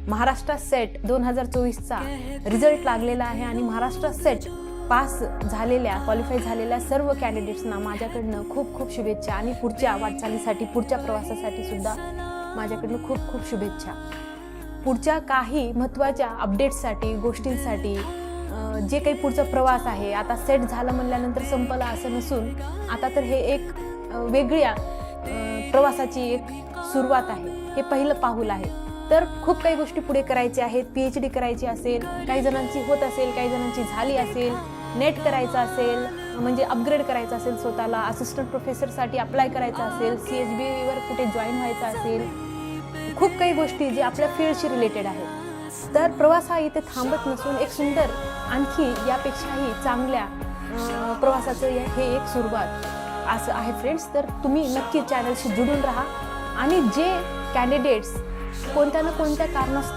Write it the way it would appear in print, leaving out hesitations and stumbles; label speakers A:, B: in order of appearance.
A: Maharashtra set 2024चा result लागलेला आहे आणि महाराष्ट्र सेट पास झालेल्या क्वालिफाय झालेल्या सर्व कॅन्डिडेट्सना माझ्याकडनं खूप खूप शुभेच्छा आणि पुढच्या वाटचालीसाठी पुढच्या प्रवासासाठी सुद्धा माझ्याकडनं खूप खूप शुभेच्छा। पुढच्या काही महत्त्वाच्या अपडेट्ससाठी गोष्टींसाठी जे काही पुढचा प्रवास आहे, आता सेट झालं म्हणल्यानंतर संपला असं नसून आता तर हे एक वेगळ्या प्रवासाची एक सुरुवात आहे, हे पहिलं पाऊल आहे। तर खूप काही गोष्टी पुढे करायच्या आहेत। PhD करायची असेल, काही जणांची होत असेल, काही जणांची झाली असेल, नेट करायचं असेल म्हणजे अपग्रेड करायचं असेल, स्वतःला असिस्टंट प्रोफेसरसाठी अप्लाय करायचं असेल, CHBवर कुठे जॉईन व्हायचं असेल, खूप काही गोष्टी जे आपल्या फील्डशी रिलेटेड आहेत। तर प्रवास हा इथे थांबत नसून एक सुंदर आणखी यापेक्षाही चांगल्या प्रवासाचं हे एक सुरुवात असं आहे फ्रेंड्स। तर तुम्ही नक्की चॅनलशी जुळून राहा आणि जे कॅन्डिडेट्स कोणत्या ना कोणत्या कारणास्तव